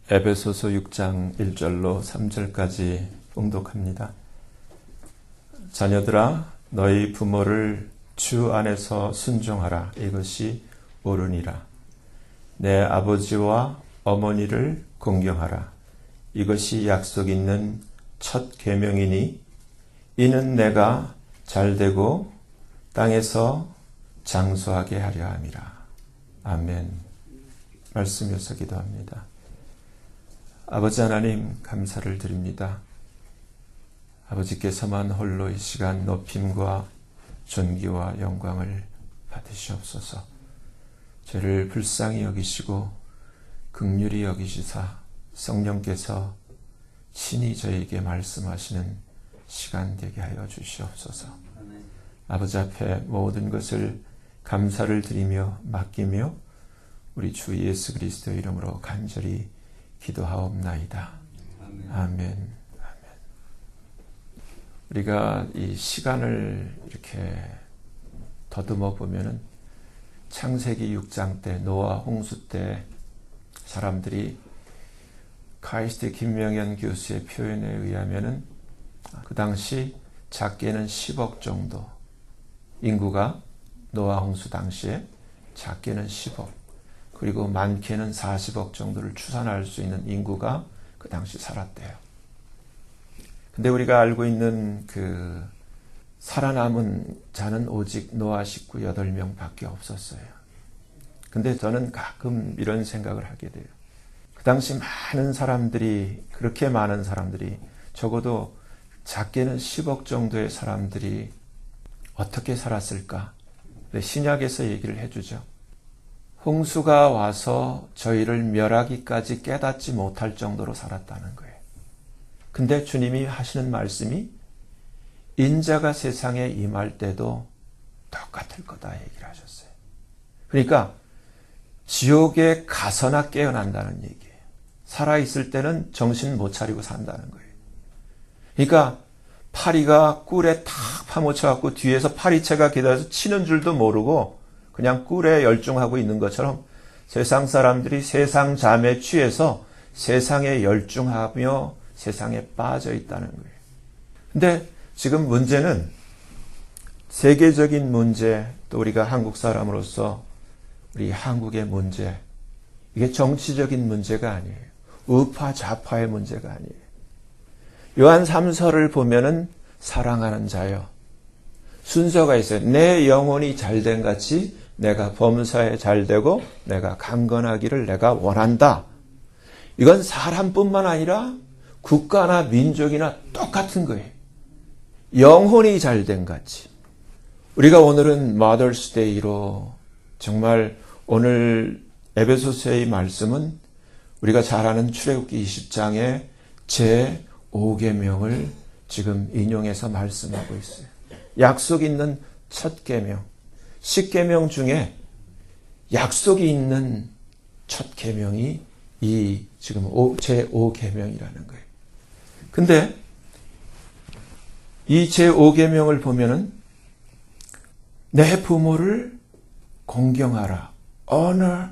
에베소서 6장 1절로 3절까지 봉독합니다. 자녀들아 너희 부모를 주 안에서 순종하라. 이것이 옳으니라. 내 아버지와 어머니를 공경하라. 이것이 약속 있는 첫 계명이니 이는 내가 잘되고 땅에서 장수하게 하려 함이라. 아멘. 말씀에서 기도합니다. 아버지 하나님 감사를 드립니다. 아버지께서만 홀로 이 시간 높임과 존귀와 영광을 받으시옵소서. 죄를 불쌍히 여기시고 긍휼히 여기시사 성령께서 친히 저에게 말씀하시는 시간 되게 하여 주시옵소서. 아버지 앞에 모든 것을 감사를 드리며 맡기며 우리 주 예수 그리스도의 이름으로 간절히 기도하옵나이다. 아멘. 우리가 이 시간을 이렇게 더듬어 보면은 창세기 6장 때 노아 홍수 때 사람들이 카이스트 김명현 교수의 표현에 의하면은 그 당시 작게는 10억 정도 인구가 노아 홍수 당시에 작게는 10억 그리고 많게는 40억 정도를 추산할 수 있는 인구가 그 당시 살았대요. 근데 우리가 알고 있는 그 살아남은 자는 오직 노아 식구 8명 밖에 없었어요. 근데 저는 가끔 이런 생각을 하게 돼요. 그 당시 많은 사람들이, 그렇게 많은 사람들이, 적어도 작게는 10억 정도의 사람들이 어떻게 살았을까? 신약에서 얘기를 해주죠. 홍수가 와서 저희를 멸하기까지 깨닫지 못할 정도로 살았다는 거예요. 근데 주님이 하시는 말씀이 인자가 세상에 임할 때도 똑같을 거다 얘기를 하셨어요. 그러니까 지옥에 가서나 깨어난다는 얘기예요. 살아있을 때는 정신 못 차리고 산다는 거예요. 그러니까 파리가 꿀에 탁 파묻혀갖고 뒤에서 파리채가 기다려서 치는 줄도 모르고 그냥 꿀에 열중하고 있는 것처럼 세상 사람들이 세상 잠에 취해서 세상에 열중하며 세상에 빠져 있다는 거예요. 근데 지금 문제는 세계적인 문제, 또 우리가 한국 사람으로서 우리 한국의 문제, 이게 정치적인 문제가 아니에요. 우파 좌파의 문제가 아니에요. 요한 3서를 보면은 사랑하는 자여, 순서가 있어요. 내 영혼이 잘된 같이 내가 범사에 잘되고 내가 강건하기를 내가 원한다. 이건 사람뿐만 아니라 국가나 민족이나 똑같은 거예요. 영혼이 잘된 같이. 우리가 오늘은 Mother's Day로 정말 오늘 에베소서의 말씀은 우리가 잘 아는 출애굽기 20장의 제5계명을 지금 인용해서 말씀하고 있어요. 약속 있는 첫 계명. 10계명 중에 약속이 있는 첫 계명이 이 지금 제5계명이라는 거예요. 근데 이 제5계명을 보면은 내 부모를 공경하라. Honor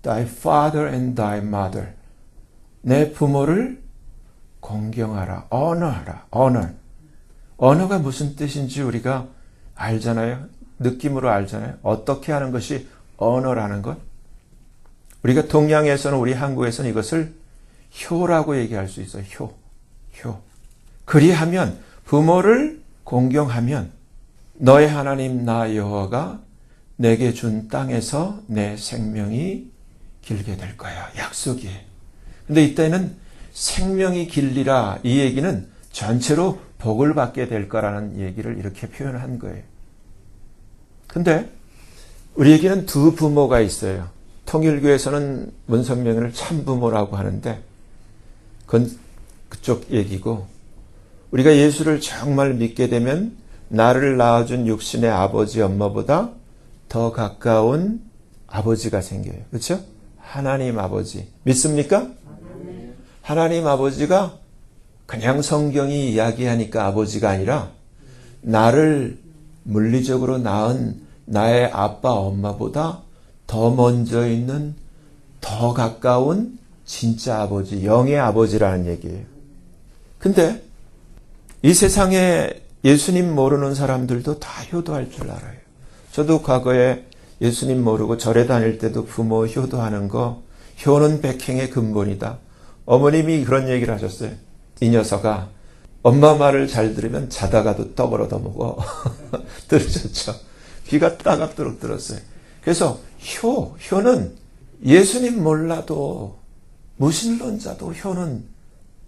thy father and thy mother. 내 부모를 공경하라. Honor하라. Honor. Honor가 무슨 뜻인지 우리가 알잖아요. 느낌으로 알잖아요. 어떻게 하는 것이 언어라는 것. 우리가 동양에서는 우리 한국에서는 이것을 효라고 얘기할 수 있어요. 효. 그리하면 부모를 공경하면 너의 하나님 나 여호와가 내게 준 땅에서 내 생명이 길게 될 거야. 약속이에요. 근데 이때는 생명이 길리라 이 얘기는 전체로 복을 받게 될 거라는 얘기를 이렇게 표현한 거예요. 근데 우리에게는 두 부모가 있어요. 통일교에서는 문선명을 참부모라고 하는데 그건 그쪽 얘기고 우리가 예수를 정말 믿게 되면 나를 낳아준 육신의 아버지 엄마보다 더 가까운 아버지가 생겨요. 그렇죠? 하나님 아버지. 믿습니까? 하나님 아버지가 그냥 성경이 이야기하니까 아버지가 아니라 나를 물리적으로 낳은 나의 아빠 엄마보다 더 먼저 있는 더 가까운 진짜 아버지, 영의 아버지라는 얘기예요. 근데 이 세상에 예수님 모르는 사람들도 다 효도할 줄 알아요. 저도 과거에 예수님 모르고 절에 다닐 때도 부모 효도하는 거, 효는 백행의 근본이다. 어머님이 그런 얘기를 하셨어요. 이 녀석아, 엄마 말을 잘 들으면 자다가도 떡을 얻어먹어. 들으셨죠? 귀가 따갑도록 들었어요. 그래서 효는 예수님 몰라도 무신론자도 효는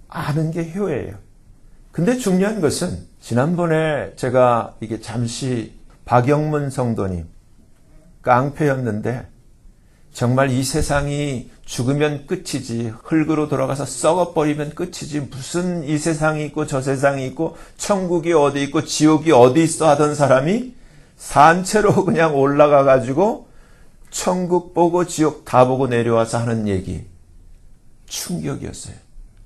아는 게 효예요. 근데 중요한 것은 지난번에 제가 이게 잠시 박영문 성도님 깡패였는데 정말 이 세상이 죽으면 끝이지, 흙으로 돌아가서 썩어버리면 끝이지, 무슨 이 세상이 있고 저 세상이 있고 천국이 어디 있고 지옥이 어디 있어 하던 사람이 산채로 그냥 올라가 가지고 천국 보고 지옥 다 보고 내려와서 하는 얘기, 충격이었어요.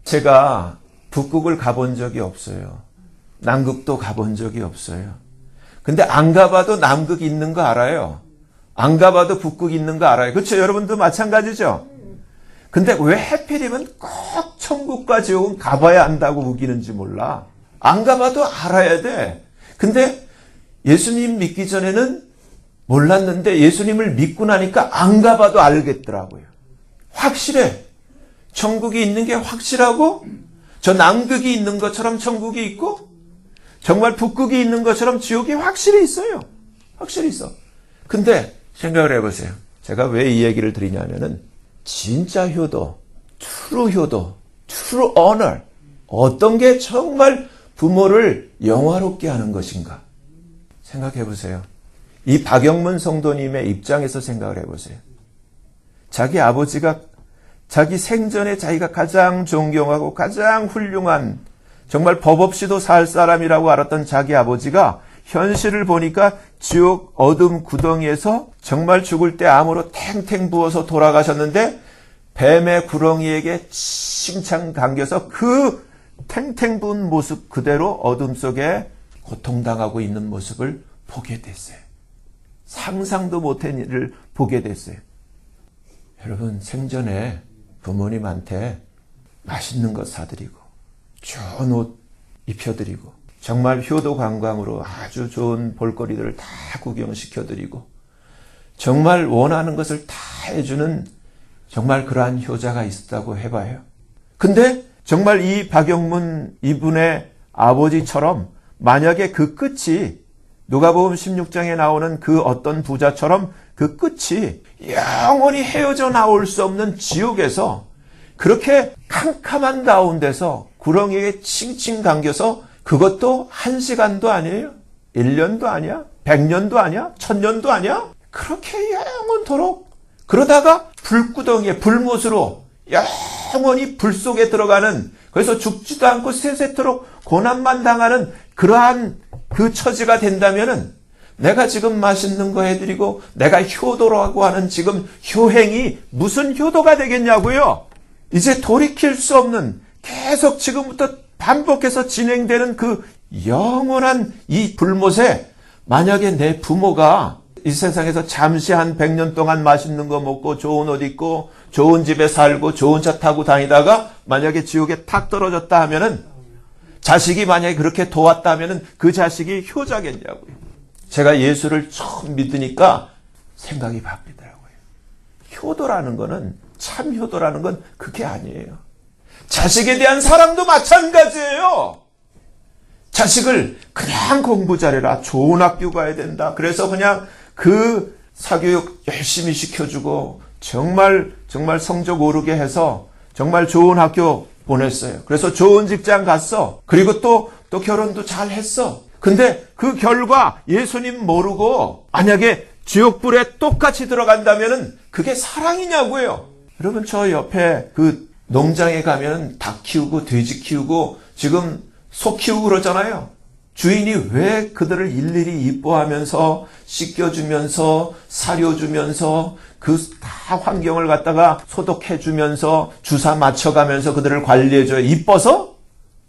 제가 북극을 가본 적이 없어요. 남극도 가본 적이 없어요. 근데 안 가봐도 남극 있는 거 알아요. 안 가봐도 북극 있는 거 알아요. 그렇죠? 여러분도 마찬가지죠? 근데 왜 하필이면 꼭 천국과 지옥은 가봐야 한다고 우기는지 몰라. 안 가봐도 알아야 돼. 근데 예수님 믿기 전에는 몰랐는데 예수님을 믿고 나니까 안 가봐도 알겠더라고요. 확실해. 천국이 있는 게 확실하고, 저 남극이 있는 것처럼 천국이 있고, 정말 북극이 있는 것처럼 지옥이 확실히 있어요. 확실히 있어. 근데 생각을 해보세요. 제가 왜 이 얘기를 드리냐면은 진짜 효도, true 효도, true honor, 어떤 게 정말 부모를 영화롭게 하는 것인가 생각해 보세요. 이 박영문 성도님의 입장에서 생각을 해보세요. 자기 아버지가 자기 생전에 자기가 가장 존경하고 가장 훌륭한, 정말 법 없이도 살 사람이라고 알았던 자기 아버지가 현실을 보니까 지옥 어둠 구덩이에서 정말 죽을 때 암으로 탱탱 부어서 돌아가셨는데 뱀의 구렁이에게 칭찬 감겨서 그 탱탱 부은 모습 그대로 어둠 속에 고통당하고 있는 모습을 보게 됐어요. 상상도 못한 일을 보게 됐어요. 여러분, 생전에 부모님한테 맛있는 것 사드리고 좋은 옷 입혀드리고 정말 효도 관광으로 아주 좋은 볼거리들을 다 구경시켜드리고 정말 원하는 것을 다 해주는 정말 그러한 효자가 있었다고 해봐요. 근데 정말 이 박영문 이분의 아버지처럼 만약에 그 끝이 누가복음 16장에 나오는 그 어떤 부자처럼 그 끝이 영원히 헤어져 나올 수 없는 지옥에서 그렇게 캄캄한 가운데서 구렁이에 칭칭 감겨서, 그것도 1시간도 아니에요. 1년도 아니야. 100년도 아니야. 1000년도 아니야. 그렇게 영원토록, 그러다가 불구덩이에 불못으로 영원히 불 속에 들어가는, 그래서 죽지도 않고 세세토록 고난만 당하는 그러한 그 처지가 된다면은 내가 지금 맛있는 거 해드리고 내가 효도라고 하는 지금 효행이 무슨 효도가 되겠냐고요. 이제 돌이킬 수 없는, 계속 지금부터 반복해서 진행되는 그 영원한 이 불못에 만약에 내 부모가 이 세상에서 잠시 한 100년 동안 맛있는 거 먹고 좋은 옷 입고 좋은 집에 살고 좋은 차 타고 다니다가 만약에 지옥에 탁 떨어졌다 하면은, 자식이 만약에 그렇게 도왔다 하면은 그 자식이 효자겠냐고요. 제가 예수를 처음 믿으니까 생각이 바뀌더라고요. 효도라는 거는, 참 효도라는 건 그게 아니에요. 자식에 대한 사랑도 마찬가지예요. 자식을 그냥 공부 잘해라, 좋은 학교 가야 된다, 그래서 그냥 그 사교육 열심히 시켜주고 정말 성적 오르게 해서 정말 좋은 학교 보냈어요. 그래서 좋은 직장 갔어. 그리고 또 결혼도 잘 했어. 근데 그 결과 예수님 모르고 만약에 지옥불에 똑같이 들어간다면은 그게 사랑이냐고요. 여러분, 저 옆에 그 농장에 가면 닭 키우고 돼지 키우고 지금 소 키우고 그러잖아요. 주인이 왜 그들을 일일이 이뻐하면서 씻겨주면서 사료주면서 그 다 환경을 갖다가 소독해주면서 주사 맞춰가면서 그들을 관리해줘요. 이뻐서?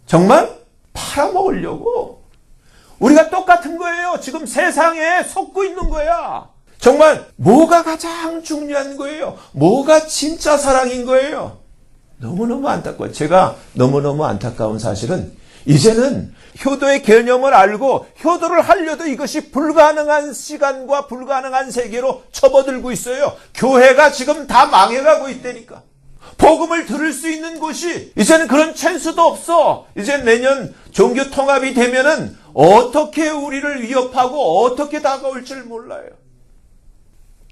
정말? 팔아먹으려고. 우리가 똑같은 거예요. 지금 세상에 속고 있는 거야. 정말 뭐가 가장 중요한 거예요? 뭐가 진짜 사랑인 거예요? 너무너무 안타까워요. 제가 너무너무 안타까운 사실은 이제는 효도의 개념을 알고 효도를 하려도 이것이 불가능한 시간과 불가능한 세계로 접어들고 있어요. 교회가 지금 다 망해가고 있다니까. 복음을 들을 수 있는 곳이 이제는 그런 찬스도 없어. 이제 내년 종교 통합이 되면은 어떻게 우리를 위협하고 어떻게 다가올 줄 몰라요.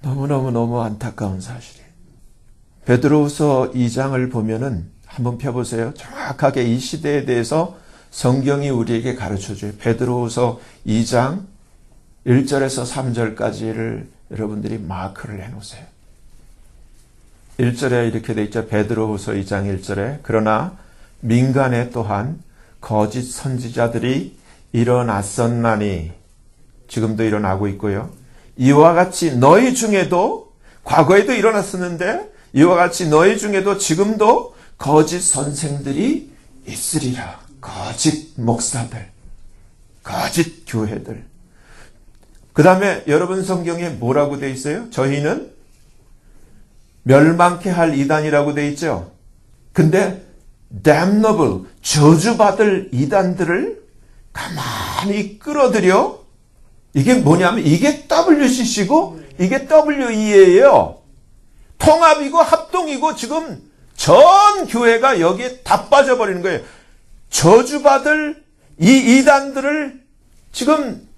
너무 안타까운 사실이에요. 베드로후서 2장을 보면은 한번 펴보세요. 정확하게 이 시대에 대해서 성경이 우리에게 가르쳐줘요. 베드로후서 2장 1절에서 3절까지를 여러분들이 마크를 해놓으세요. 1절에 이렇게 돼 있죠. 베드로후서 2장 1절에 그러나 민간에 또한 거짓 선지자들이 일어났었나니 지금도 일어나고 있고요. 이와 같이 너희 중에도 과거에도 일어났었는데 이와 같이 너희 중에도 지금도 거짓 선생들이 있으리라. 거짓 목사들, 거짓 교회들. 그 다음에 여러분 성경에 뭐라고 돼 있어요? 저희는 멸망케 할 이단이라고 돼 있죠. 근데 damnable, 저주받을 이단들을 가만히 끌어들여. 이게 뭐냐면 이게 WCC고 이게 WEA예요. 통합이고 합동이고 지금 전 교회가 여기에 다 빠져버리는 거예요. 저주받을 이 이단들을 지금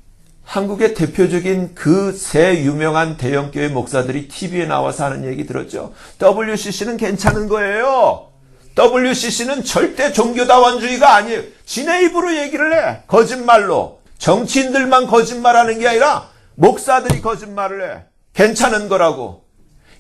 한국의 대표적인 그 세 유명한 대형교회 목사들이 TV에 나와서 하는 얘기 들었죠. WCC는 괜찮은 거예요. WCC는 절대 종교다원주의가 아니에요. 지네 입으로 얘기를 해. 거짓말로. 정치인들만 거짓말하는 게 아니라 목사들이 거짓말을 해. 괜찮은 거라고.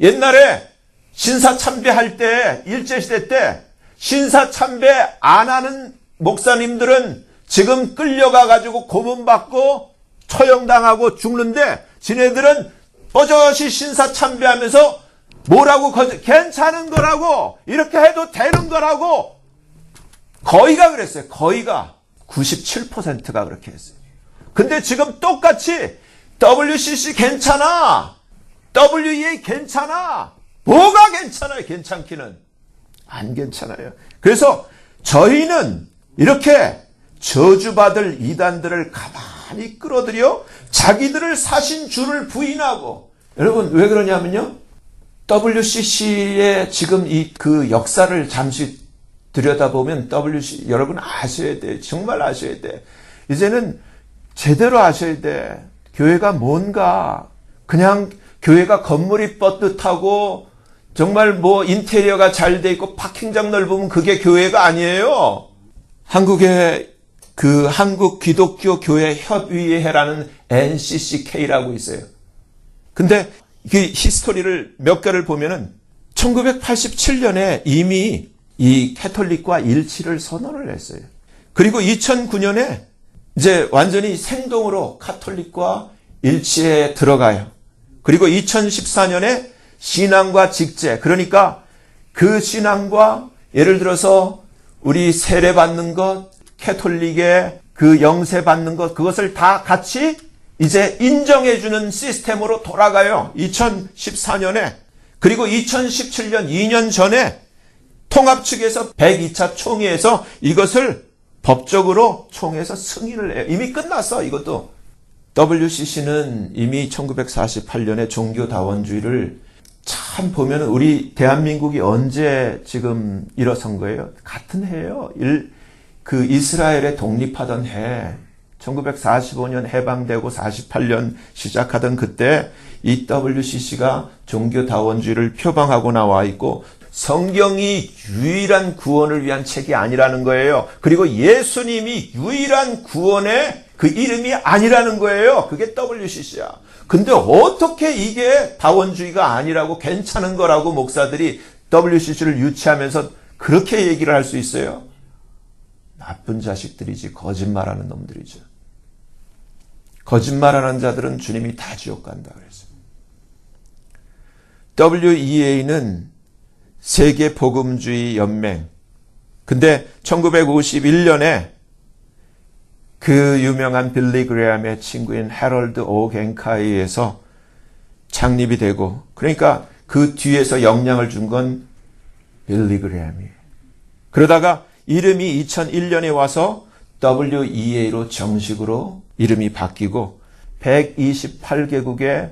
옛날에 신사참배할 때, 일제시대 때 신사참배 안 하는 목사님들은 지금 끌려가가지고 고문받고 처형당하고 죽는데 지네들은 뻗어시 신사참배하면서 뭐라고 괜찮은 거라고 이렇게 해도 되는 거라고 거의가 그랬어요. 거의가 97%가 그렇게 했어요. 근데 지금 똑같이 WCC 괜찮아. WEA 괜찮아. 뭐가 괜찮아요? 괜찮기는. 안 괜찮아요. 그래서 저희는 이렇게 저주받을 이단들을 가만히 끌어들여 자기들을 사신 주를 부인하고 여러분 왜 그러냐면요. WCC의 지금 그 역사를 잠시 들여다보면 WCC 여러분 아셔야 돼. 정말 아셔야 돼. 이제는 제대로 아셔야 돼. 교회가 뭔가 그냥 교회가 건물이 뻣듯하고 정말 뭐 인테리어가 잘 돼 있고 파킹장 넓으면 그게 교회가 아니에요. 한국의 그 한국 기독교 교회 협의회라는 NCCK라고 있어요. 근데 그 히스토리를 몇 개를 보면은 1987년에 이미 이 캐톨릭과 일치를 선언을 했어요. 그리고 2009년에 이제 완전히 생동으로 카톨릭과 일치에 들어가요. 그리고 2014년에 신앙과 직제, 그러니까 그 신앙과 예를 들어서 우리 세례 받는 것, 캐톨릭의 그 영세 받는 것, 그것을 다 같이 이제 인정해주는 시스템으로 돌아가요. 2014년에. 그리고 2017년 2년 전에 통합 측에서 102차 총회에서 이것을 법적으로 총회에서 승인을 해요. 이미 끝났어, 이것도. WCC는 이미 1948년에 종교다원주의를 참 보면 우리 대한민국이 언제 지금 일어선 거예요? 같은 해예요. 그 이스라엘에 독립하던 해 1945년 해방되고 48년 시작하던 그때 이 WCC가 종교다원주의를 표방하고 나와 있고 성경이 유일한 구원을 위한 책이 아니라는 거예요. 그리고 예수님이 유일한 구원의 그 이름이 아니라는 거예요. 그게 WCC야. 근데 어떻게 이게 다원주의가 아니라고 괜찮은 거라고 목사들이 WCC를 유치하면서 그렇게 얘기를 할 수 있어요? 나쁜 자식들이지 거짓말하는 놈들이죠. 거짓말하는 자들은 주님이 다 지옥 간다 그랬어요. WEA는 세계복음주의 연맹. 근데 1951년에 그 유명한 빌리 그레함의 친구인 해럴드 오 겐카이에서 창립이 되고 그러니까 그 뒤에서 영향을 준 건 빌리 그레함이에요. 그러다가 이름이 2001년에 와서 WEA로 정식으로 이름이 바뀌고 128개국의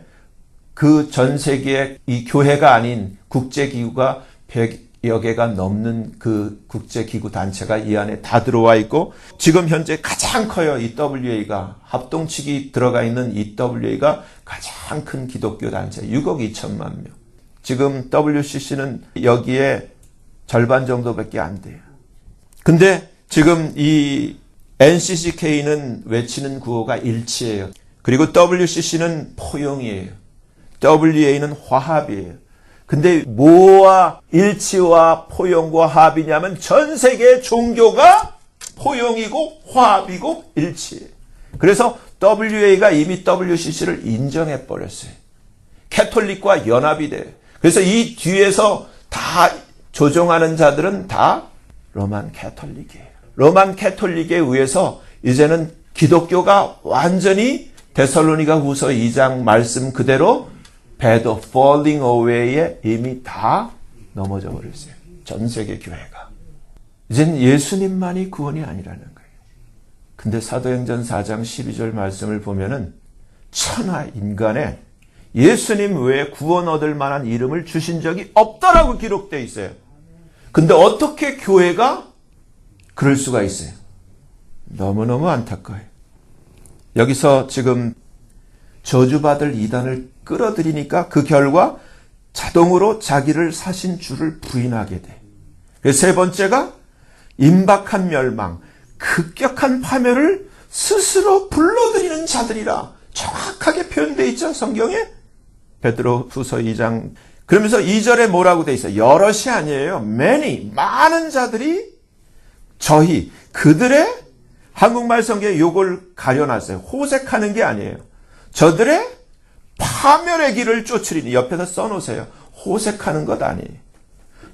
그 전 세계의 이 교회가 아닌 국제기구가 100여 개가 넘는 그 국제기구 단체가 이 안에 다 들어와 있고, 지금 현재 가장 커요. 이 WA가 합동측이 들어가 있는 이 WA가 가장 큰 기독교 단체 6억 2천만 명. 지금 WCC는 여기에 절반 정도밖에 안 돼요. 근데 지금 이 NCCK는 외치는 구호가 일치예요. 그리고 WCC는 포용이에요. WA는 화합이에요. 근데 뭐와 일치와 포용과 화합이냐면 전 세계 종교가 포용이고 화합이고 일치예요. 그래서 WA가 이미 WCC를 인정해 버렸어요. 캐톨릭과 연합이 돼요. 그래서 이 뒤에서 다 조종하는 자들은 다 로만 캐톨릭이에요. 로만 캐톨릭에 의해서 이제는 기독교가 완전히 데살로니가 후서 2장 말씀 그대로 bed of falling away에 이미 다 넘어져 버렸어요. 전 세계 교회가. 이젠 예수님만이 구원이 아니라는 거예요. 근데 사도행전 4장 12절 말씀을 보면은 천하 인간에 예수님 외에 구원 얻을 만한 이름을 주신 적이 없다라고 기록되어 있어요. 근데 어떻게 교회가 그럴 수가 있어요? 너무너무 안타까워요. 여기서 지금 저주받을 이단을 끌어들이니까 그 결과 자동으로 자기를 사신 주를 부인하게 돼. 그래서 세 번째가 임박한 멸망, 급격한 파멸을 스스로 불러들이는 자들이라 정확하게 표현되어 있죠, 성경에? 베드로 후서 2장. 그러면서 2절에 뭐라고 되어 있어요? 여럿이 아니에요. many, 많은 자들이 저희, 그들의, 한국말 성경에 요걸 가려놨어요. 호색하는 게 아니에요. 저들의 파멸의 길을 쫓으리니, 옆에서 써놓으세요. 호색하는 것 아니에요.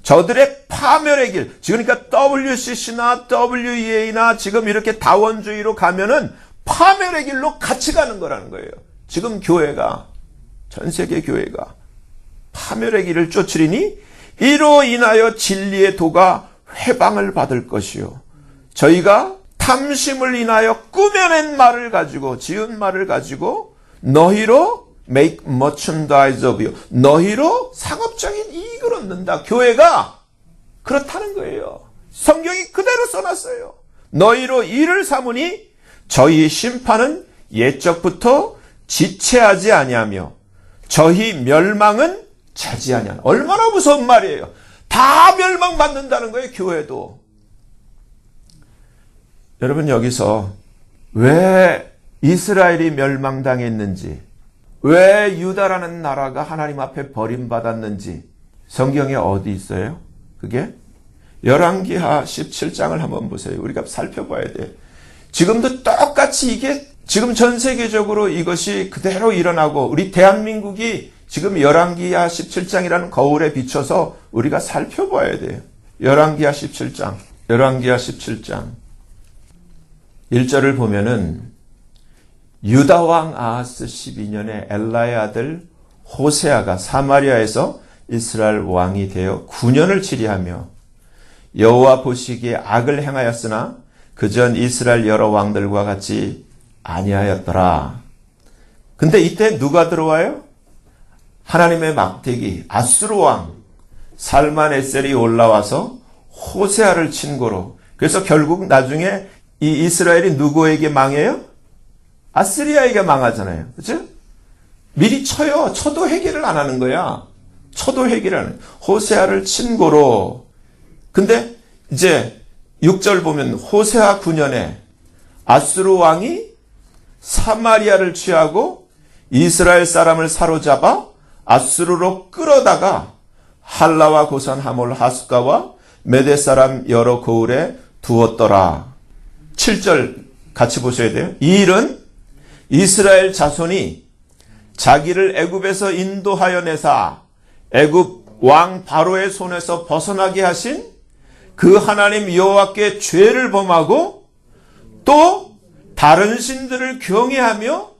저들의 파멸의 길, 그러니까 WCC나 WEA나 지금 이렇게 다원주의로 가면은 파멸의 길로 같이 가는 거라는 거예요. 지금 교회가, 전 세계 교회가 파멸의 길을 쫓으리니 이로 인하여 진리의 도가 회방을 받을 것이요. 저희가 탐심을 인하여 꾸며낸 말을 가지고, 지은 말을 가지고 너희로 make merchandise of you, 너희로 상업적인 이익을 얻는다. 교회가 그렇다는 거예요. 성경이 그대로 써놨어요. 너희로 이를 삼으니 저희 심판은 옛적부터 지체하지 아니하며 저희 멸망은 차지 아니하나. 얼마나 무서운 말이에요. 다 멸망받는다는 거예요, 교회도. 여러분, 여기서 왜 이스라엘이 멸망당했는지, 왜 유다라는 나라가 하나님 앞에 버림받았는지 성경에 어디 있어요? 그게 열왕기하 17장을 한번 보세요. 우리가 살펴봐야 돼요. 지금도 똑같이 이게 지금 전 세계적으로 이것이 그대로 일어나고, 우리 대한민국이 지금 열왕기하 17장이라는 거울에 비춰서 우리가 살펴봐야 돼요. 열왕기하 17장. 열왕기하 17장 1절을 보면은 유다 왕 아하스 12년에 엘라의 아들 호세아가 사마리아에서 이스라엘 왕이 되어 9년을 치리하며 여호와 보시기에 악을 행하였으나 그전 이스라엘 여러 왕들과 같이 아니하였더라. 근데 이때 누가 들어와요? 하나님의 막대기 아수르 왕 살만에셀이 올라와서 호세아를 친고로. 그래서 결국 나중에 이 이스라엘이 누구에게 망해요? 아스리아에게 망하잖아요. 그렇죠? 미리 쳐요. 쳐도 해결을 안 하는 거야. 쳐도 해결을 안 해요. 호세아를 친고로. 근데 이제 6절 보면 호세아 9년에 아수르 왕이 사마리아를 취하고 이스라엘 사람을 사로잡아 아수르로 끌어다가 할라와 고산 하몰 하숫가와 메대 사람 여러 고을에 두었더라. 7절 같이 보셔야 돼요. 이 일은 이스라엘 자손이 자기를 애굽에서 인도하여 내사 애굽 왕 바로의 손에서 벗어나게 하신 그 하나님 여호와께 죄를 범하고 또 다른 신들을 경외하며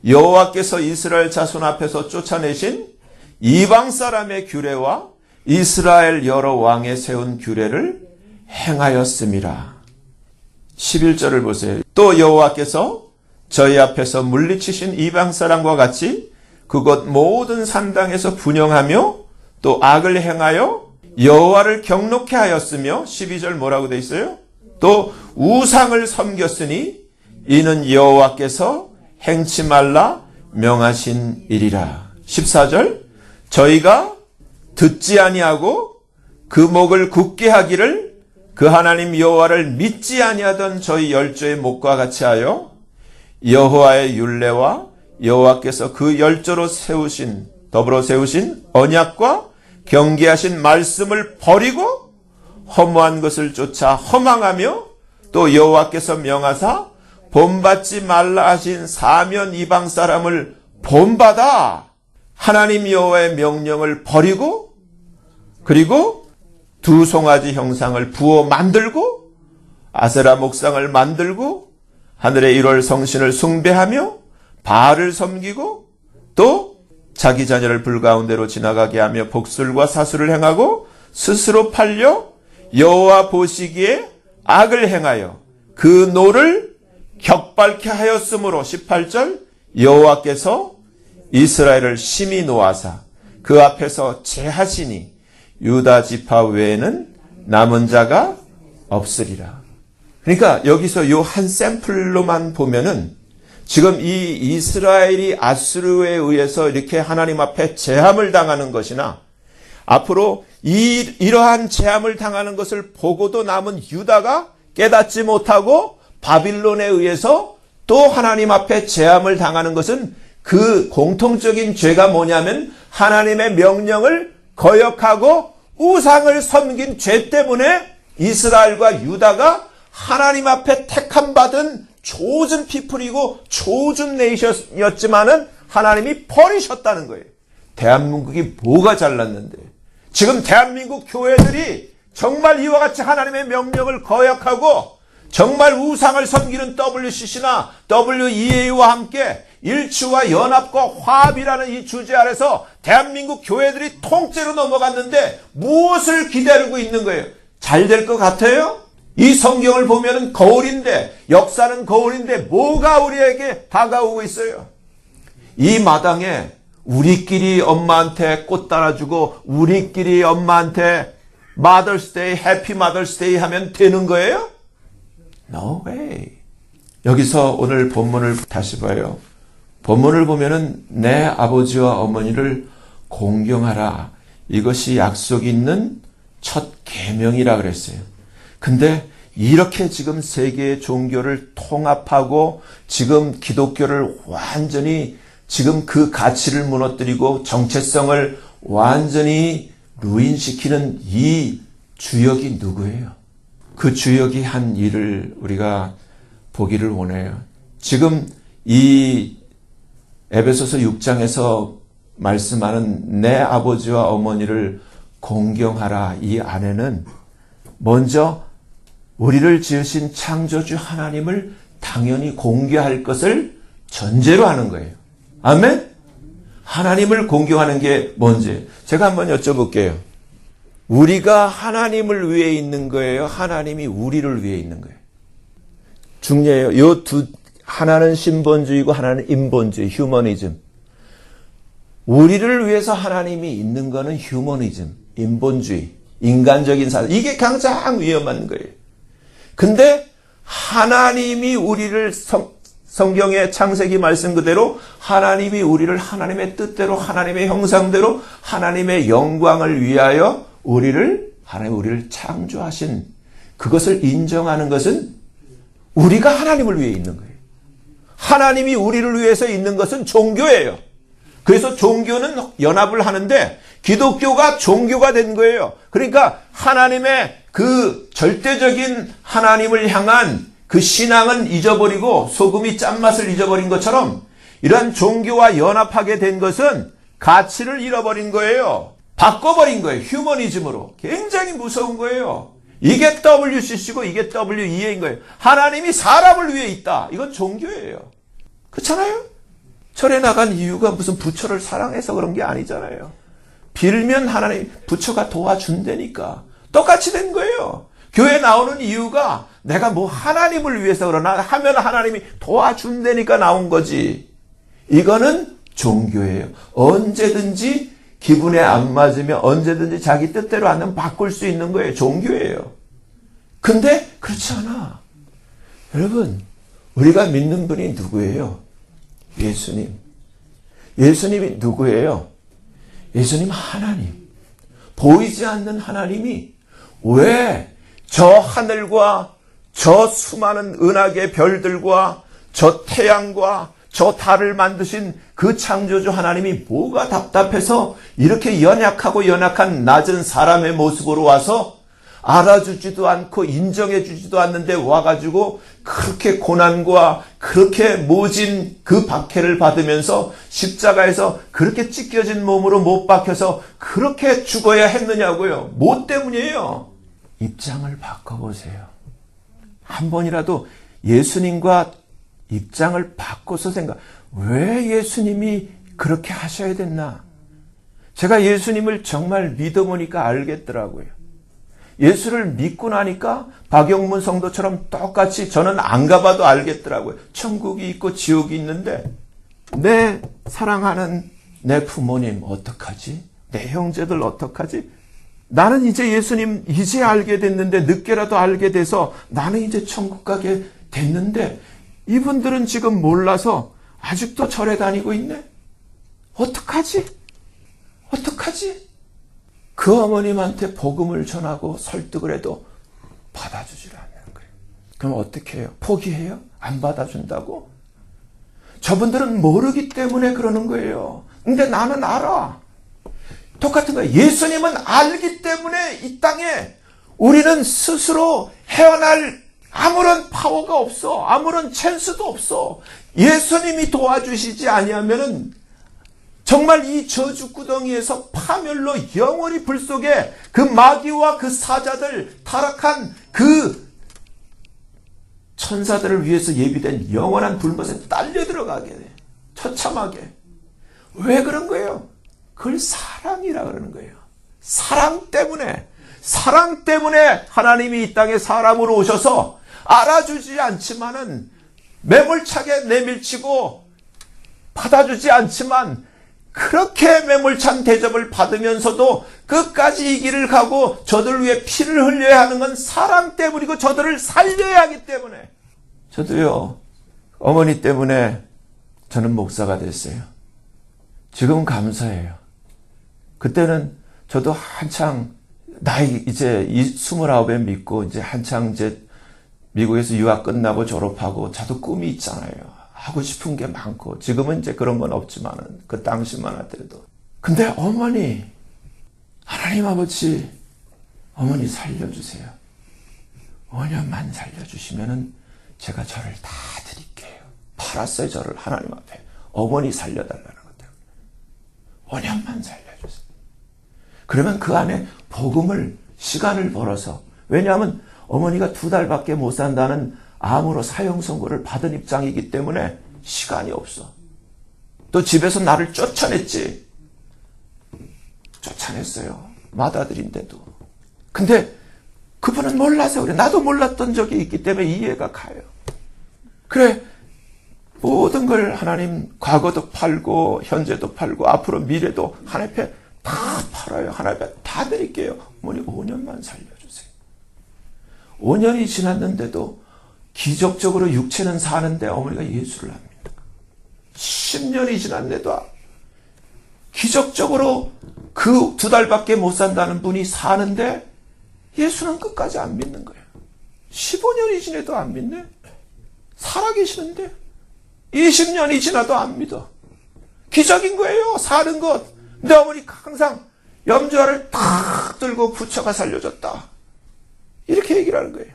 여호와께서 이스라엘 자손 앞에서 쫓아내신 이방 사람의 규례와 이스라엘 여러 왕에 세운 규례를 행하였음이라. 11절을 보세요. 또 여호와께서 저희 앞에서 물리치신 이방 사람과 같이 그곳 모든 산당에서 분영하며 또 악을 행하여 여호와를 경노케 하였으며 12절 뭐라고 돼 있어요? 또 우상을 섬겼으니 이는 여호와께서 행치 말라 명하신 일이라. 14절 저희가 듣지 아니하고 그 목을 굳게 하기를 그 하나님 여호와를 믿지 아니하던 저희 열조의 목과 같이 하여 여호와의 율례와 여호와께서 그 열조로 더불어 세우신 언약과 경계하신 말씀을 버리고 허무한 것을 쫓아 허망하며 또 여호와께서 명하사 본받지 말라 하신 사면 이방 사람을 본받아 하나님 여호와의 명령을 버리고 그리고 두 송아지 형상을 부어 만들고 아세라 목상을 만들고 하늘의 1월 성신을 숭배하며 바알을 섬기고 또 자기 자녀를 불 가운데로 지나가게 하며 복술과 사수를 행하고 스스로 팔려 여호와 보시기에 악을 행하여 그 노를 격발케 하였으므로 18절 여호와께서 이스라엘을 심히 노하사 그 앞에서 제하시니 유다 지파 외에는 남은 자가 없으리라. 그러니까 여기서 요 한 샘플로만 보면은 지금 이 이스라엘이 아수르에 의해서 이렇게 하나님 앞에 제함을 당하는 것이나 앞으로 이러한 제함을 당하는 것을 보고도 남은 유다가 깨닫지 못하고 바빌론에 의해서 또 하나님 앞에 제함을 당하는 것은 그 공통적인 죄가 뭐냐면 하나님의 명령을 거역하고 우상을 섬긴 죄 때문에 이스라엘과 유다가 하나님 앞에 택함 받은 초준 피플이고 초준 네이션이었지만은 하나님이 버리셨다는 거예요. 대한민국이 뭐가 잘났는데 지금 대한민국 교회들이 정말 이와 같이 하나님의 명령을 거역하고 정말 우상을 섬기는 WCC나 WEA와 함께 일치와 연합과 화합이라는 이 주제 아래서 대한민국 교회들이 통째로 넘어갔는데 무엇을 기다리고 있는 거예요? 잘 될 것 같아요? 이 성경을 보면은 거울인데 역사는 거울인데 뭐가 우리에게 다가오고 있어요? 이 마당에 우리끼리 엄마한테 꽃 따라주고 우리끼리 엄마한테 마더스데이, 해피 마더스데이 하면 되는 거예요? No way. 여기서 오늘 본문을 다시 봐요. 본문을 보면은 내 아버지와 어머니를 공경하라. 이것이 약속이 있는 첫 계명이라 그랬어요. 근데 이렇게 지금 세계의 종교를 통합하고 지금 기독교를 완전히 지금 그 가치를 무너뜨리고 정체성을 완전히 루인시키는 이 주역이 누구예요? 그 주역이 한 일을 우리가 보기를 원해요. 지금 이 에베소서 6장에서 말씀하는 내 아버지와 어머니를 공경하라 이 안에는 먼저 우리를 지으신 창조주 하나님을 당연히 공경할 것을 전제로 하는 거예요. 아멘? 하나님을 공경하는 게 뭔지 제가 한번 여쭤볼게요. 우리가 하나님을 위해 있는 거예요? 하나님이 우리를 위해 있는 거예요? 중요해요. 요 두 하나는 신본주의고 하나는 인본주의, 휴머니즘. 우리를 위해서 하나님이 있는 거는 휴머니즘, 인본주의, 인간적인 사상. 이게 가장 위험한 거예요. 근데 하나님이 우리를 성경의 창세기 말씀 그대로 하나님이 우리를 하나님의 뜻대로 하나님의 형상대로 하나님의 영광을 위하여 하나님 우리를 창조하신 그것을 인정하는 것은 우리가 하나님을 위해 있는 거예요. 하나님이 우리를 위해서 있는 것은 종교예요. 그래서 종교는 연합을 하는데 기독교가 종교가 된 거예요. 그러니까 하나님의 그 절대적인 하나님을 향한 그 신앙은 잊어버리고 소금이 짠맛을 잊어버린 것처럼 이러한 종교와 연합하게 된 것은 가치를 잃어버린 거예요. 바꿔버린 거예요. 휴머니즘으로. 굉장히 무서운 거예요. 이게 WCC고 이게 WEA인 거예요. 하나님이 사람을 위해 있다. 이건 종교예요. 그렇잖아요? 절에 나간 이유가 무슨 부처를 사랑해서 그런 게 아니잖아요. 빌면 하나님 부처가 도와준다니까. 똑같이 된 거예요. 교회 나오는 이유가 내가 뭐 하나님을 위해서 그러나 하면 하나님이 도와준다니까 나온 거지. 이거는 종교예요. 언제든지 기분에 안 맞으면 언제든지 자기 뜻대로 안 하면 바꿀 수 있는 거예요. 종교예요. 근데 그렇지 않아. 여러분, 우리가 믿는 분이 누구예요? 예수님. 예수님이 누구예요? 예수님 하나님. 보이지 않는 하나님이 왜 저 하늘과 저 수많은 은하계 별들과 저 태양과 저 달을 만드신 그 창조주 하나님이 뭐가 답답해서 이렇게 연약한 낮은 사람의 모습으로 와서 알아주지도 않고 인정해주지도 않는데 와가지고 그렇게 고난과 그렇게 모진 그 박해를 받으면서 십자가에서 그렇게 찢겨진 몸으로 못 박혀서 그렇게 죽어야 했느냐고요. 뭐 때문이에요? 입장을 바꿔보세요. 한 번이라도 예수님과 입장을 바꿔서 왜 예수님이 그렇게 하셔야 됐나? 제가 예수님을 정말 믿어보니까 알겠더라고요. 예수를 믿고 나니까 박영문 성도처럼 똑같이 저는 안 가봐도 알겠더라고요. 천국이 있고 지옥이 있는데 내 사랑하는 내 부모님 어떡하지? 내 형제들 어떡하지? 나는 이제 예수님 이제 알게 됐는데 늦게라도 알게 돼서 나는 이제 천국 가게 됐는데 이분들은 지금 몰라서 아직도 절에 다니고 있네? 어떡하지? 어떡하지? 그 어머님한테 복음을 전하고 설득을 해도 받아주질 않는 거예요. 그럼 어떻게 해요? 포기해요? 안 받아준다고? 저분들은 모르기 때문에 그러는 거예요. 근데 나는 알아. 똑같은 거예요. 예수님은 알기 때문에 이 땅에 우리는 스스로 헤어날 아무런 파워가 없어. 아무런 찬스도 없어. 예수님이 도와주시지 아니하면은 정말 이 저주구덩이에서 파멸로 영원히 불 속에 그 마귀와 그 사자들 타락한 그 천사들을 위해서 예비된 영원한 불못에 딸려 들어가게 돼. 처참하게. 왜 그런 거예요? 그걸 사랑이라 그러는 거예요. 사랑 때문에 하나님이 이 땅에 사람으로 오셔서 알아주지 않지만은 매몰차게 내밀치고 받아주지 않지만 그렇게 매몰찬 대접을 받으면서도 끝까지 이 길을 가고 저들 위해 피를 흘려야 하는 건 사랑 때문이고 저들을 살려야 하기 때문에. 저도요, 어머니 때문에 저는 목사가 됐어요. 지금은 감사해요. 그때는 저도 한창 나이 이제 29에 믿고 이제 한창 이제 미국에서 유학 끝나고 졸업하고 저도 꿈이 있잖아요. 하고 싶은 게 많고 지금은 이제 그런 건 없지만은 그 당시만 하더라도. 근데 어머니, 하나님 아버지, 어머니 살려주세요. 5년만 살려주시면은 제가 저를 다 드릴게요. 팔았어요, 저를 하나님 앞에. 어머니 살려달라는 것들. 5년만 살려주세요. 그러면 그 안에 복음을, 시간을 벌어서, 왜냐하면 어머니가 2달밖에 못 산다는 암으로 사형 선고를 받은 입장이기 때문에 시간이 없어. 또 집에서 나를 쫓아냈지. 쫓아냈어요. 맏아들인데도. 근데 그분은 몰라서 그래. 나도 몰랐던 적이 있기 때문에 이해가 가요. 그래, 모든 걸 하나님, 과거도 팔고 현재도 팔고 앞으로 미래도 하나님 앞에 다 팔아요. 하나님 앞에 다 드릴게요. 어머니 5년만 살려주세요. 5년이 지났는데도 기적적으로 육체는 사는데 어머니가 예수를 합니다. 10년이 지났는데도 기적적으로 그 2달밖에 못 산다는 분이 사는데 예수는 끝까지 안 믿는 거예요. 15년이 지나도 안 믿네. 살아계시는데 20년이 지나도 안 믿어. 기적인 거예요, 사는 것. 근데 어머니 항상 염주알을 탁 들고 부처가 살려줬다. 이렇게 얘기를 하는 거예요.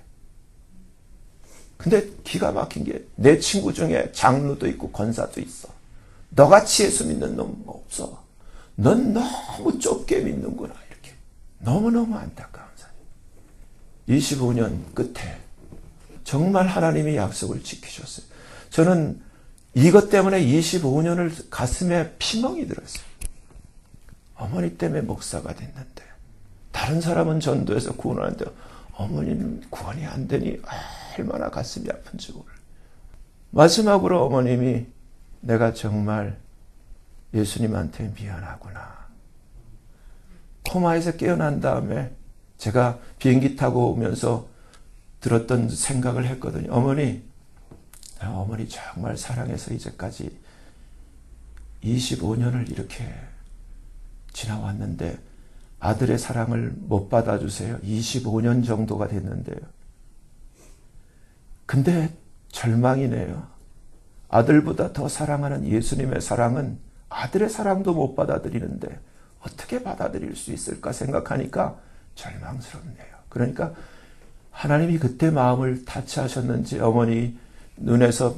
근데 기가 막힌 게 내 친구 중에 장로도 있고 권사도 있어. 너같이 예수 믿는 놈 없어. 넌 너무 좁게 믿는구나. 이렇게. 너무너무 안타까운 사람. 25년 끝에 정말 하나님이 약속을 지키셨어요. 저는 이것 때문에 25년을 가슴에 피멍이 들었어요. 어머니 때문에 목사가 됐는데 다른 사람은 전도해서 구원하는데 어머니는 구원이 안 되니 얼마나 가슴이 아픈지 몰라. 마지막으로 어머님이 내가 정말 예수님한테 미안하구나. 코마에서 깨어난 다음에 제가 비행기 타고 오면서 들었던 생각을 했거든요. 어머니 정말 사랑해서 이제까지 25년을 이렇게 지나왔는데 아들의 사랑을 못 받아주세요. 25년 정도가 됐는데요. 근데 절망이네요. 아들보다 더 사랑하는 예수님의 사랑은 아들의 사랑도 못 받아들이는데 어떻게 받아들일 수 있을까 생각하니까 절망스럽네요. 그러니까 하나님이 그때 마음을 타치하셨는지 어머니 눈에서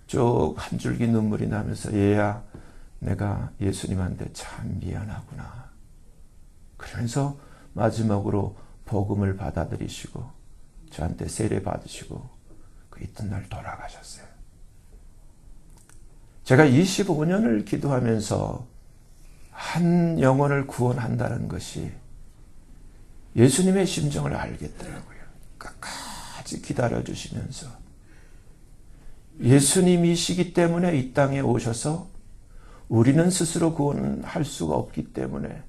쭉 한 줄기 눈물이 나면서 얘야 내가 예수님한테 참 미안하구나. 그러면서 마지막으로 복음을 받아들이시고 저한테 세례 받으시고 그 이튿날 돌아가셨어요. 제가 25년을 기도하면서 한 영혼을 구원한다는 것이 예수님의 심정을 알겠더라고요. 끝까지 기다려주시면서 예수님이시기 때문에 이 땅에 오셔서 우리는 스스로 구원할 수가 없기 때문에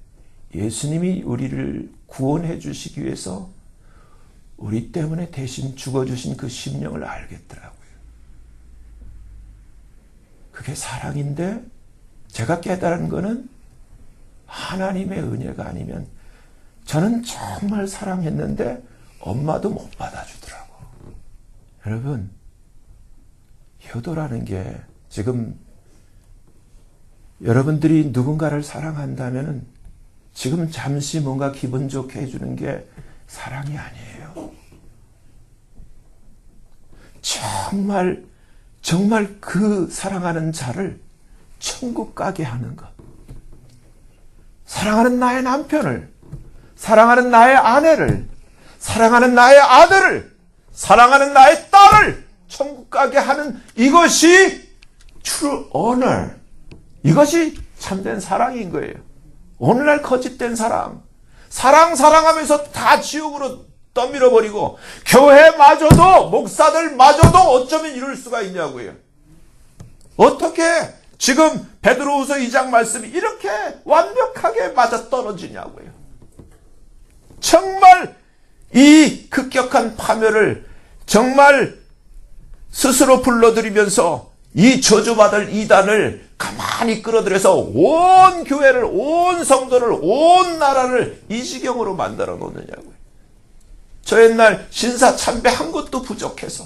예수님이 우리를 구원해 주시기 위해서 우리 때문에 대신 죽어주신 그 심령을 알겠더라고요. 그게 사랑인데 제가 깨달은 거는 하나님의 은혜가 아니면 저는 정말 사랑했는데 엄마도 못 받아주더라고. 여러분, 효도라는 게 지금 여러분들이 누군가를 사랑한다면 지금 잠시 뭔가 기분 좋게 해주는 게 사랑이 아니에요. 정말 그 사랑하는 자를 천국 가게 하는 것. 사랑하는 나의 남편을, 사랑하는 나의 아내를, 사랑하는 나의 아들을, 사랑하는 나의 딸을 천국 가게 하는 이것이 true honor. 이것이 참된 사랑인 거예요. 오늘날 거짓된 사랑하면서 다 지옥으로 떠밀어버리고 교회마저도 목사들마저도 어쩌면 이럴 수가 있냐고요. 어떻게 지금 베드로후서 2장 말씀이 이렇게 완벽하게 맞아떨어지냐고요. 정말 이 급격한 파멸을 정말 스스로 불러들이면서 이 저주받을 이단을 가만히 끌어들여서 온 교회를, 온 성도를, 온 나라를 이 지경으로 만들어 놓느냐고요. 저 옛날 신사 참배한 것도 부족해서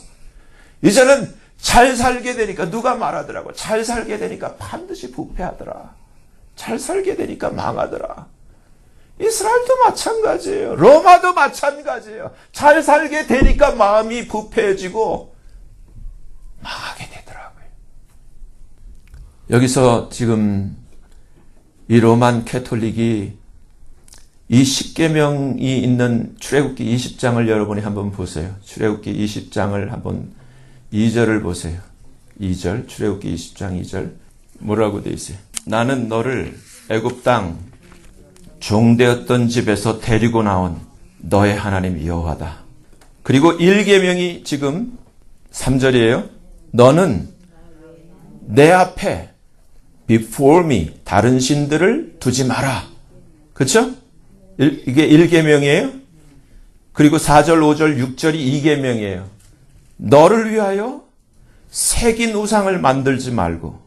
이제는 잘 살게 되니까 누가 말하더라고. 잘 살게 되니까 반드시 부패하더라. 잘 살게 되니까 망하더라. 이스라엘도 마찬가지예요. 로마도 마찬가지예요. 잘 살게 되니까 마음이 부패해지고 망하게 되더라고요. 여기서 지금 이 로만 캐톨릭이 이 10계명이 있는 출애굽기 20장을 여러분이 한번 보세요. 출애굽기 20장을 한번 2절을 보세요. 2절, 출애굽기 20장 2절 뭐라고 되어 있어요? 나는 너를 애굽 땅 종되었던 집에서 데리고 나온 너의 하나님 여호와다. 그리고 1계명이 지금 3절이에요. 너는 내 앞에 before me 다른 신들을 두지 마라. 그렇죠? 이게 1계명이에요. 그리고 4절, 5절, 6절이 2계명이에요. 너를 위하여 새긴 우상을 만들지 말고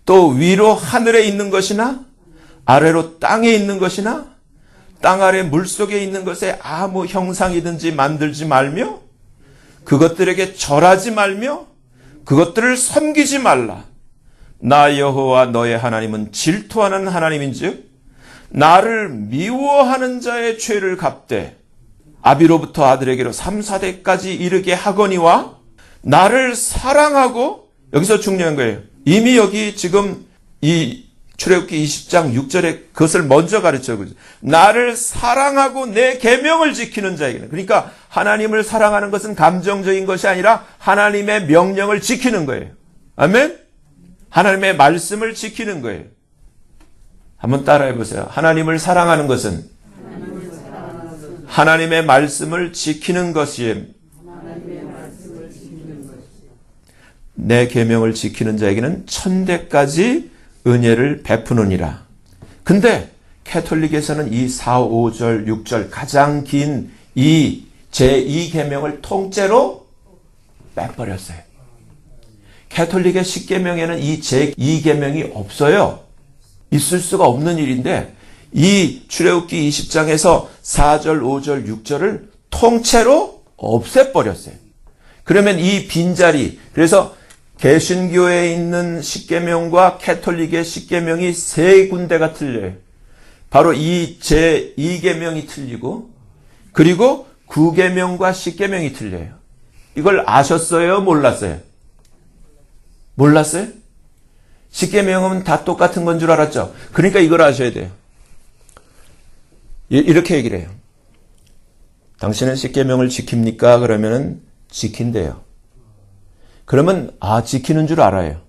또 위로 하늘에 있는 것이나 아래로 땅에 있는 것이나 땅 아래 물속에 있는 것에 아무 형상이든지 만들지 말며 그것들에게 절하지 말며 그것들을 섬기지 말라. 나 여호와 너의 하나님은 질투하는 하나님인즉 나를 미워하는 자의 죄를 갚되 아비로부터 아들에게로 3, 4대까지 이르게 하거니와 나를 사랑하고 여기서 중요한 거예요. 이미 여기 지금 이 출애굽기 20장 6절에 그것을 먼저 가르쳐요. 나를 사랑하고 내 계명을 지키는 자에게는. 그러니까 하나님을 사랑하는 것은 감정적인 것이 아니라 하나님의 명령을 지키는 거예요. 아멘? 하나님의 말씀을 지키는 거예요. 한번 따라해 보세요. 하나님을 사랑하는 것은 하나님의 말씀을 지키는 것이 내 계명을 지키는 자에게는 천대까지 은혜를 베푸느니라. 근데 캐톨릭에서는 이 4, 5절, 6절 가장 긴 이 제2계명을 통째로 빼버렸어요. 캐톨릭의 10계명에는 이 제2계명이 없어요. 있을 수가 없는 일인데 이 출애굽기 20장에서 4절, 5절, 6절을 통째로 없애버렸어요. 그러면 이 빈자리, 그래서 개신교에 있는 10계명과 캐톨릭의 10계명이 세 군데가 틀려요. 바로 이 제2계명이 틀리고 그리고 9계명과 10계명이 틀려요. 이걸 아셨어요? 몰랐어요? 몰랐어요? 10계명은 다 똑같은 건 줄 알았죠? 그러니까 이걸 아셔야 돼요. 이렇게 얘기를 해요. 당신은 10계명을 지킵니까? 그러면은 지킨대요. 그러면 지키는 줄 알아요.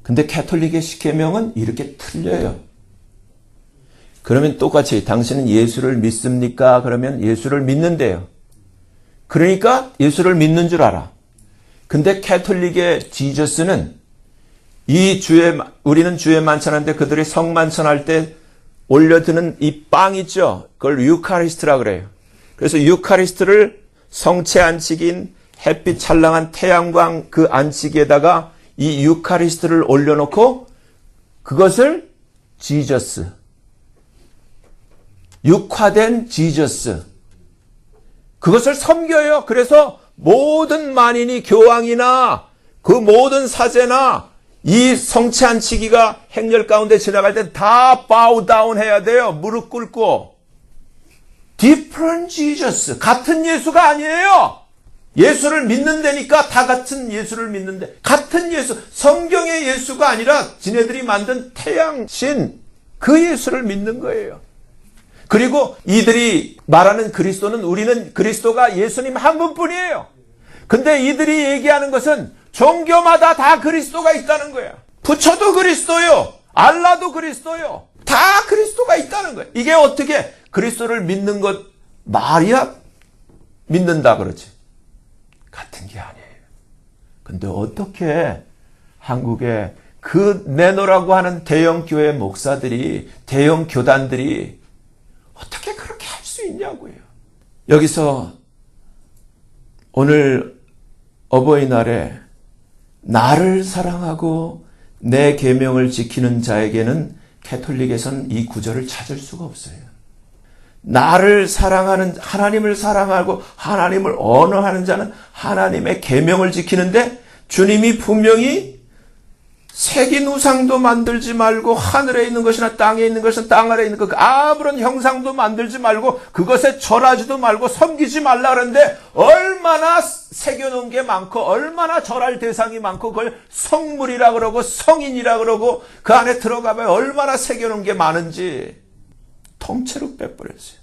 근데 캐톨릭의 10계명은 이렇게 틀려요. 그러면 똑같이 당신은 예수를 믿습니까? 그러면 예수를 믿는데요. 그러니까 예수를 믿는 줄 알아. 근데 캐톨릭의 지저스는 우리는 주에 만찬하는데 그들이 성만찬할 때 올려드는 이 빵 있죠? 그걸 유카리스트라 그래요. 그래서 유카리스트를 성체 안식인 햇빛 찰랑한 태양광 그 안치기에다가 이 유카리스트를 올려놓고 그것을 지저스, 육화된 지저스, 그것을 섬겨요. 그래서 모든 만인이 교황이나 그 모든 사제나 이 성체 안치기가 행렬 가운데 지나갈 때 다 bow down 해야 돼요. 무릎 꿇고. different Jesus, 같은 예수가 아니에요. 예수를 믿는다니까 다 같은 예수를 믿는데 같은 예수, 성경의 예수가 아니라 지네들이 만든 태양신 그 예수를 믿는 거예요. 그리고 이들이 말하는 그리스도는 우리는 그리스도가 예수님 한 분뿐이에요. 근데 이들이 얘기하는 것은 종교마다 다 그리스도가 있다는 거야. 부처도 그리스도요. 알라도 그리스도요. 다 그리스도가 있다는 거야. 이게 어떻게 그리스도를 믿는 것 말이야? 믿는다 그러지. 같은 게 아니에요. 근데 어떻게 한국에 그 내노라고 하는 대형 교회 목사들이, 대형 교단들이 어떻게 그렇게 할 수 있냐고요. 여기서 오늘 어버이날에 나를 사랑하고 내 계명을 지키는 자에게는 캐톨릭에서는 이 구절을 찾을 수가 없어요. 나를 사랑하는, 하나님을 사랑하고 하나님을 언어하는 자는 하나님의 계명을 지키는데 주님이 분명히 새긴 우상도 만들지 말고 하늘에 있는 것이나 땅에 있는 것이나 땅 아래에 있는 것 아무런 형상도 만들지 말고 그것에 절하지도 말고 섬기지 말라 그러는데 얼마나 새겨놓은 게 많고 얼마나 절할 대상이 많고 그걸 성물이라 그러고 성인이라 그러고 그 안에 들어가면 얼마나 새겨놓은 게 많은지 통째로 빼버렸어요.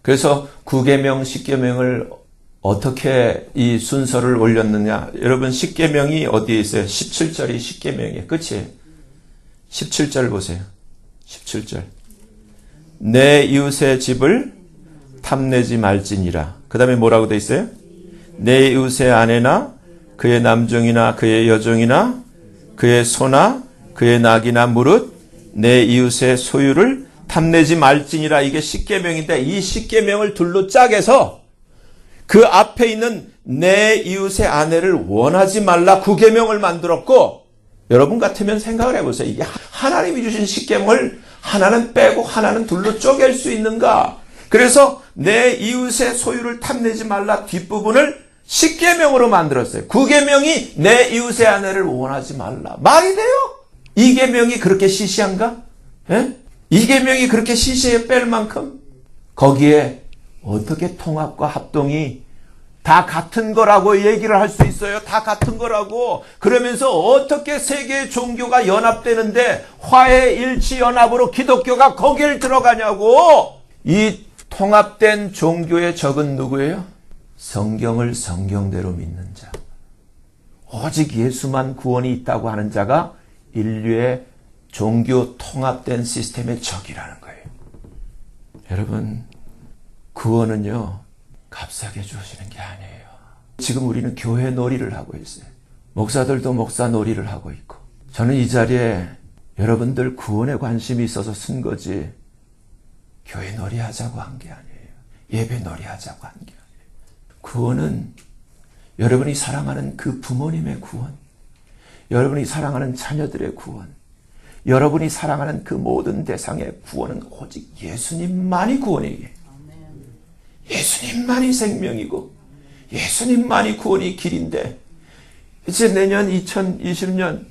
그래서 9계명, 10계명을 어떻게 이 순서를 올렸느냐. 여러분 10계명이 어디에 있어요? 17절이 10계명이에요. 그치? 17절 보세요. 17절. 내 이웃의 집을 탐내지 말지니라. 그 다음에 뭐라고 돼 있어요? 내 이웃의 아내나 그의 남종이나 그의 여종이나 그의 소나 그의 낙이나 무릇 내 이웃의 소유를 탐내지 말지니라. 이게 10계명인데 이 10계명을 둘로 짜개서 그 앞에 있는 내 이웃의 아내를 원하지 말라 9계명을 만들었고 여러분 같으면 생각을 해보세요. 이게 하나님이 주신 10계명을 하나는 빼고 하나는 둘로 쪼갤 수 있는가? 그래서 내 이웃의 소유를 탐내지 말라 뒷부분을 10계명으로 만들었어요. 9계명이 내 이웃의 아내를 원하지 말라. 말이 돼요? 2계명이 그렇게 시시한가? 예? 2계명이 그렇게 시시해 뺄 만큼? 거기에 어떻게 통합과 합동이 다 같은 거라고 얘기를 할 수 있어요? 다 같은 거라고. 그러면서 어떻게 세계 종교가 연합되는데 화해 일치 연합으로 기독교가 거길 들어가냐고. 이 통합된 종교의 적은 누구예요? 성경을 성경대로 믿는 자. 오직 예수만 구원이 있다고 하는 자가 인류의 종교 통합된 시스템의 적이라는 거예요. 여러분, 구원은요, 값싸게 주어지는 게 아니에요. 지금 우리는 교회 놀이를 하고 있어요. 목사들도 목사 놀이를 하고 있고. 저는 이 자리에 여러분들 구원에 관심이 있어서 쓴 거지, 교회 놀이 하자고 한 게 아니에요. 예배 놀이 하자고 한 게 아니에요. 구원은 여러분이 사랑하는 그 부모님의 구원, 여러분이 사랑하는 자녀들의 구원, 여러분이 사랑하는 그 모든 대상의 구원은 오직 예수님만이 구원이에요. 예수님만이 생명이고 예수님만이 구원이 길인데, 이제 내년 2020년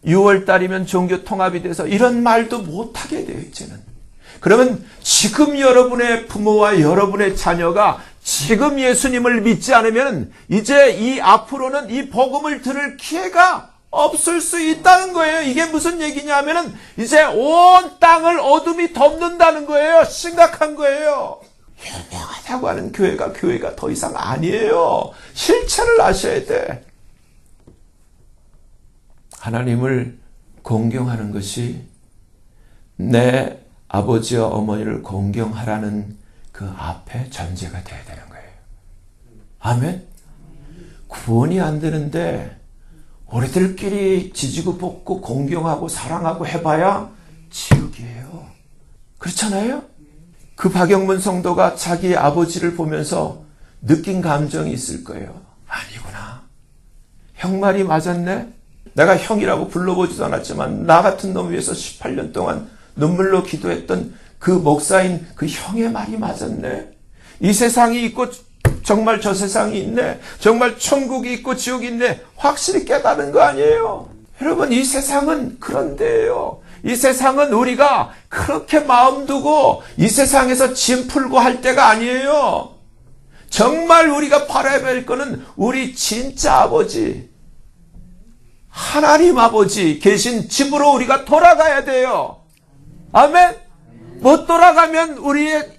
6월 달이면 종교 통합이 돼서 이런 말도 못하게 돼요, 이제는. 그러면 지금 여러분의 부모와 여러분의 자녀가 지금 예수님을 믿지 않으면 이제 이 앞으로는 이 복음을 들을 기회가 없을 수 있다는 거예요. 이게 무슨 얘기냐면은 이제 온 땅을 어둠이 덮는다는 거예요. 심각한 거예요. 유명하다고 하는 교회가 더 이상 아니에요. 실체를 아셔야 돼. 하나님을 공경하는 것이 내 아버지와 어머니를 공경하라는 그 앞에 전제가 돼야 되는 거예요. 아멘? 구원이 안 되는데 우리들끼리 지지고 볶고 공경하고 사랑하고 해봐야 지옥이에요. 그렇잖아요? 그 박영문 성도가 자기 아버지를 보면서 느낀 감정이 있을 거예요. 아니구나. 형 말이 맞았네. 내가 형이라고 불러보지도 않았지만 나 같은 놈 위해서 18년 동안 눈물로 기도했던 그 목사인 그 형의 말이 맞았네. 이 세상이 있고 정말 저 세상이 있네. 정말 천국이 있고 지옥이 있네. 확실히 깨달은 거 아니에요. 여러분, 이 세상은 그런 데예요. 이 세상은 우리가 그렇게 마음 두고 이 세상에서 짐 풀고 할 때가 아니에요. 정말 우리가 바라야 할 거는 우리 진짜 아버지, 하나님 아버지 계신 집으로 우리가 돌아가야 돼요. 아멘? 못 돌아가면 우리의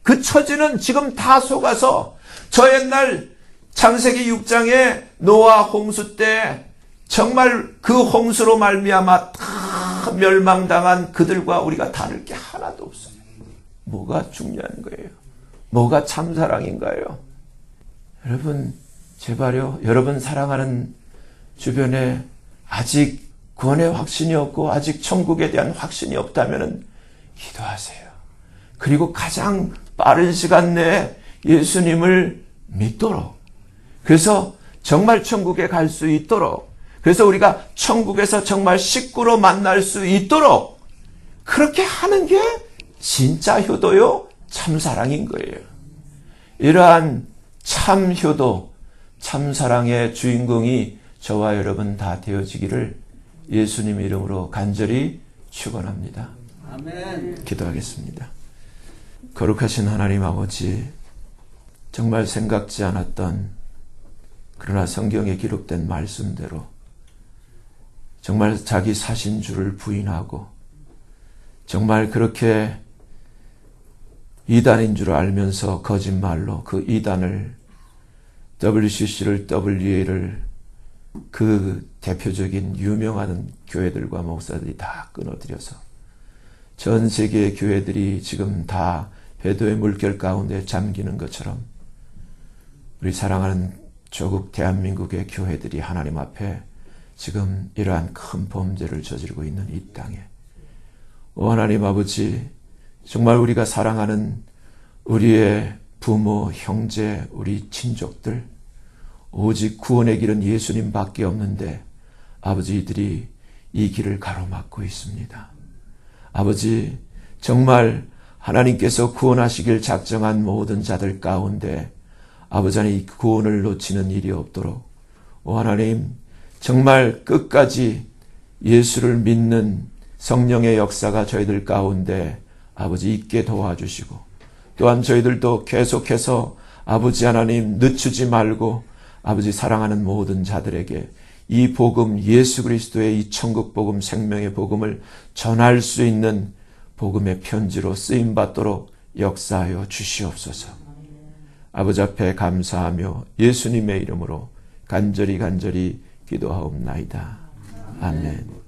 그 처지는 지금 다 속아서 저 옛날 창세기 6장에 노아 홍수 때 정말 그 홍수로 말미암아 다 멸망당한 그들과 우리가 다를 게 하나도 없어요. 뭐가 중요한 거예요? 뭐가 참사랑인가요? 여러분, 제발요, 여러분 사랑하는 주변에 아직 구원의 확신이 없고 아직 천국에 대한 확신이 없다면 기도하세요. 그리고 가장 빠른 시간 내에 예수님을 믿도록, 그래서 정말 천국에 갈 수 있도록, 그래서 우리가 천국에서 정말 식구로 만날 수 있도록 그렇게 하는 게 진짜 효도요, 참사랑인 거예요. 이러한 참 효도, 참사랑의 주인공이 저와 여러분 다 되어지기를 예수님 이름으로 간절히 축원합니다. 아멘. 기도하겠습니다. 거룩하신 하나님 아버지, 정말 생각지 않았던, 그러나 성경에 기록된 말씀대로 정말 자기 사신 줄을 부인하고 정말 그렇게 이단인 줄 알면서 거짓말로 그 이단을, WCC를, WA를, 그 대표적인 유명한 교회들과 목사들이 다 끊어들여서 전 세계의 교회들이 지금 다 배도의 물결 가운데 잠기는 것처럼 우리 사랑하는 조국 대한민국의 교회들이 하나님 앞에 지금 이러한 큰 범죄를 저지르고 있는 이 땅에, 오 하나님 아버지, 정말 우리가 사랑하는 우리의 부모, 형제, 우리 친족들, 오직 구원의 길은 예수님밖에 없는데 아버지, 이들이 이 길을 가로막고 있습니다. 아버지, 정말 하나님께서 구원하시길 작정한 모든 자들 가운데 아버지 안에 이 구원을 놓치는 일이 없도록, 오 하나님, 정말 끝까지 예수를 믿는 성령의 역사가 저희들 가운데 아버지 있게 도와주시고, 또한 저희들도 계속해서 아버지 하나님 늦추지 말고 아버지 사랑하는 모든 자들에게 이 복음, 예수 그리스도의 이 천국 복음, 생명의 복음을 전할 수 있는 복음의 편지로 쓰임받도록 역사하여 주시옵소서. 아버지 앞에 감사하며 예수님의 이름으로 간절히 기도하옵나이다. 아멘.